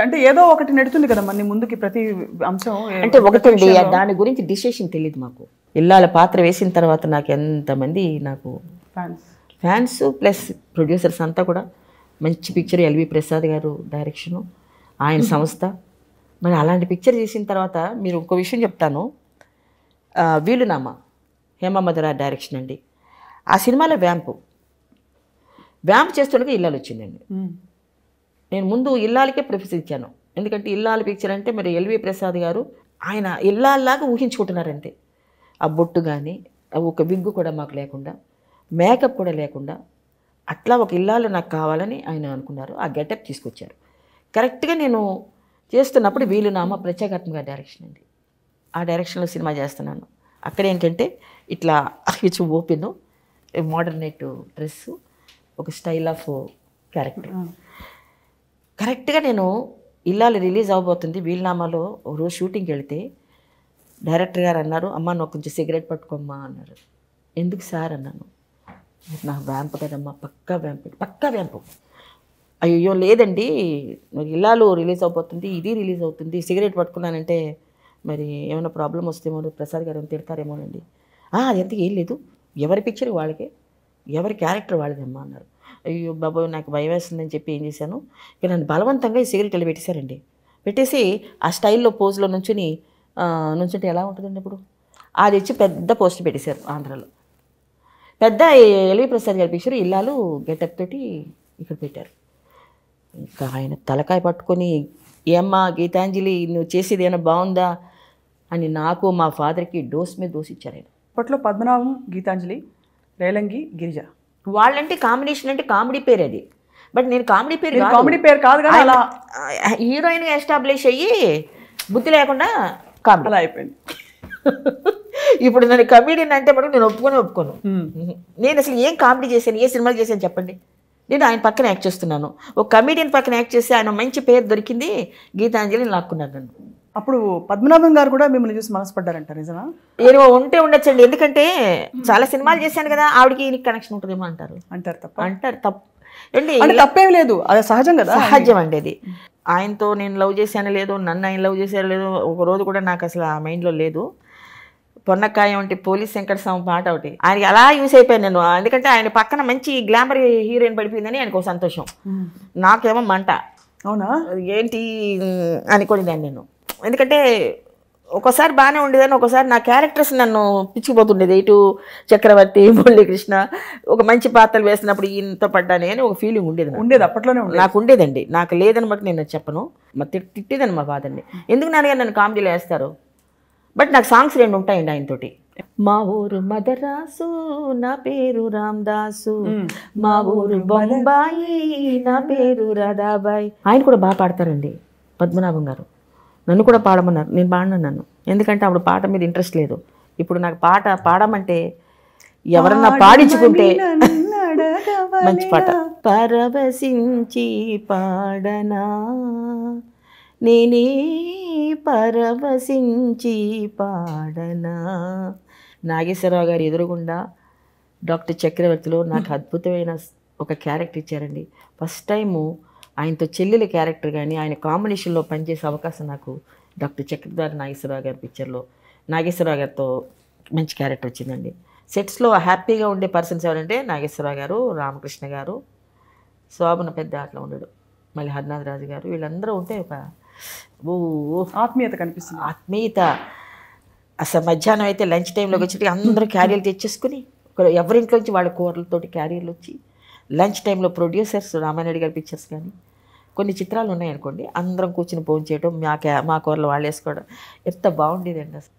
అంటే ఏదో ఒకటి నెడుతుంది కదా మన ముందుకి ప్రతి అంశం. అంటే ఒకటండి, దాని గురించి డిసిషన్ తెలియదు మాకు. ఇల్లాల పాత్ర వేసిన తర్వాత నాకు ఎంతమంది నాకు ఫ్యాన్స్ ప్లస్ ప్రొడ్యూసర్స్ అంతా కూడా మంచి పిక్చర్. ఎల్వి ప్రసాద్ గారు డైరెక్షను, ఆయన సంస్థ. మరి అలాంటి పిక్చర్ చేసిన తర్వాత మీరు ఒక విషయం చెప్తాను. వీలునామా హేమమధుర డైరెక్షన్ అండి. ఆ సినిమాలో వ్యాంపు చేస్తుండగా ఇల్లాలు వచ్చిందండి. నేను ముందు ఇల్లాలకే ప్రిఫరెన్స్ ఇచ్చాను. ఎందుకంటే ఇల్లాల పిక్చర్ అంటే మరి ఎల్వి ప్రసాద్ గారు ఆయన ఇల్లాల్లాగా ఊహించుకుంటున్నారంతే. ఆ బొట్టు కానీ ఒక విగ్గు కూడా మాకు లేకుండా, మేకప్ కూడా లేకుండా అట్లా ఒక ఇల్లాలు నాకు కావాలని ఆయన అనుకున్నారు. ఆ గెటప్ తీసుకొచ్చారు. కరెక్ట్గా నేను చేస్తున్నప్పుడు వీలునామా ప్రత్యేకాత్మక డైరెక్షన్ అండి. ఆ డైరెక్షన్లో సినిమా చేస్తున్నాను. అక్కడ ఏంటంటే ఇట్లా ఇచ్చు ఓపెన్ మోడర్నేట్ డ్రెస్సు, ఒక స్టైల్ ఆఫ్ క్యారెక్టర్. కరెక్ట్గా నేను ఇల్లాలు రిలీజ్ అవబోతుంది. వీలునామాలో ఒక రోజు షూటింగ్కి వెళితే డైరెక్టర్ గారు అన్నారు, అమ్మ నువ్వు కొంచెం సిగరెట్ పట్టుకోమ్మా అన్నారు. ఎందుకు సార్ అన్నాను. నాకు వ్యాంపు కదమ్మా, పక్కా వ్యాంపు. అయ్యో లేదండి, ఇల్లాలు రిలీజ్ అవబోతుంది, ఇది రిలీజ్ అవుతుంది, సిగరెట్ పట్టుకున్నానంటే మరి ఏమైనా ప్రాబ్లం వస్తేమో, ప్రసాద్ గారు ఏమైనా తిడతారేమోనండి. అది ఎంత ఏం లేదు, ఎవరి పిక్చర్ వాళ్ళకే, ఎవరి క్యారెక్టర్ వాళ్ళదమ్మా అన్నారు. అయ్యో బాబు నాకు భయం వేస్తుందని చెప్పి ఏం చేశాను, ఇక నన్ను బలవంతంగా ఈ సిగరెట్ వెళ్ళి పెట్టేశారండి. పెట్టేసి ఆ స్టైల్లో పోజ్లో నుంచుంటే ఎలా ఉంటుందండి ఇప్పుడు, అది ఇచ్చి పెద్ద పోస్ట్ పెట్టేశారు ఆంధ్రాలో. పెద్ద ఎల్వి ప్రసాద్ గారి పిక్చర్ ఇల్లాలు గెటప్ తోటి ఇక్కడ పెట్టారు. ఇంకా ఆయన తలకాయ పట్టుకొని, ఏమ్మా గీతాంజలి నువ్వు చేసేది ఏమైనా బాగుందా అని నాకు మా ఫాదర్కి డోస్ మీద డోస్ ఇచ్చారు ఆయన. అప్పట్లో పద్మనాభం, గీతాంజలి, రేలంగి, గిరిజ వాళ్ళంటే కాంబినేషన్ అంటే కామెడీ పేరు అది. బట్ నేను కామెడీ పేరు కాదు కానీ అలా హీరోయిన్ ఎస్టాబ్లిష్ అయ్యి బుద్ధి లేకుండా కామెడీ అలా అయిపోయింది. ఇప్పుడు నేను కమెడియన్ అంటే మటుకు నేను ఒప్పుకోను. నేను అసలు ఏం కామెడీ చేశాను, ఏ సినిమాలు చేశాను చెప్పండి. నేను ఆయన పక్కన యాక్ట్ చేస్తున్నాను. ఒక కమెడియన్ పక్కన యాక్ట్ చేసి ఆయన మంచి పేరు దొరికింది, గీతాంజలిని లాక్కున్నారు నన్ను. అప్పుడు పద్మనాభం గారు కూడా మిమ్మల్ని చూసి మనసుపడ్డారంట, నిజమా? ఏమో ఉంటే ఉండొచ్చండి, ఎందుకంటే చాలా సినిమాలు చేశాను కదా, ఆవిడకి ఈయనకి కనెక్షన్ ఉంటుందేమో అంటారు. తప్పు అంటే తప్పేం లేదు, అది సహజం కదా. సహజం అండి అది. ఆయనతో నేను లవ్ చేశాను లేదు, నన్ను ఆయన లవ్ చేశాను లేదు, ఒక రోజు కూడా నాకు అసలు ఆ మైండ్లో లేదు. పొన్నకాయ అంటే పోలీస్ వెంకటస్వామి పాట ఒకటి ఆయనకి అలా యూస్ అయిపోయాను నేను. ఎందుకంటే ఆయన పక్కన మంచి గ్లామర్ హీరోయిన్ పడిపోయిందని ఆయనకు సంతోషం, నాకేమో మంట. అవునా ఏంటి అనుకోనిదాన్ని నేను. ఎందుకంటే ఒకసారి బాగానే ఉండేదని, ఒకసారి నా క్యారెక్టర్స్ నన్ను పిచ్చిపోతుండేది. ఇటు చక్రవర్తి, మురళీకృష్ణ ఒక మంచి పాత్రలు వేసినప్పుడు ఈయనతో పడ్డానే అని ఒక ఫీలింగ్ ఉండేది అప్పట్లోనే నాకు ఉండేదండి. నాకు లేదని బట్టి నేను చెప్పను, తిట్టేదని మా ఫాదర్ని. ఎందుకు నాన్నగారు నన్ను కామెడీలో వేస్తారు. బట్ నాకు సాంగ్స్ 2 ఉంటాయండి ఆయనతోటి. మా ఊరు మదరాసు, నా పేరు రామదాసు, మా ఊరు బొంబాయి, నా పేరు రాధాబాయి. ఆయన కూడా బాగా పాడతారండి పద్మనాభం గారు. నన్ను కూడా పాడమన్నారు, నేను పాడినాను. ఎందుకంటే అప్పుడు పాట మీద ఇంట్రెస్ట్ లేదు. ఇప్పుడు నాకు పాట పాడమంటే ఎవరన్నా పాడించుకుంటే మంచి పాట. పరవశించి పాడనా నేనే, పరవశించి పాడనా. నాగేశ్వరరావు గారు ఎదురుగుండా డాక్టర్ చక్రవర్తిలో నాకు అద్భుతమైన ఒక క్యారెక్టర్ ఇచ్చారండి. ఫస్ట్ టైము ఆయనతో చెల్లెల క్యారెక్టర్ కానీ ఆయన కాంబినేషన్లో పనిచేసే అవకాశం నాకు డాక్టర్ చక్రధారి నాగేశ్వరరావు గారి పిక్చర్లో నాగేశ్వరరావు గారితో మంచి క్యారెక్టర్ వచ్చిందండి. సెట్స్లో హ్యాపీగా ఉండే పర్సన్స్ ఎవరంటే నాగేశ్వరరావు గారు, రామకృష్ణ గారు, శోభన పెద్ద అట్లా ఉండడు, మళ్ళీ హరినాథ్ రాజు గారు, వీళ్ళందరూ ఉంటే ఒక ఆత్మీయత కనిపిస్తుంది. ఆత్మీయత అసలు మధ్యాహ్నం అయితే లంచ్ టైంలోకి వచ్చి అందరూ క్యారియర్లు తెచ్చేసుకుని ఎవరింట్లోంచి వాళ్ళ కూరలతోటి క్యారియర్లు వచ్చి లంచ్ టైంలో ప్రొడ్యూసర్స్ రామారెడ్డి గారి పిక్చర్స్ కానీ కొన్ని చిత్రాలు ఉన్నాయనుకోండి, అందరం కూర్చుని భోజనం చేయడం, మా కూరలు వాళ్ళు వేసుకోవడం ఎంత బాగుండేదండి అసలు.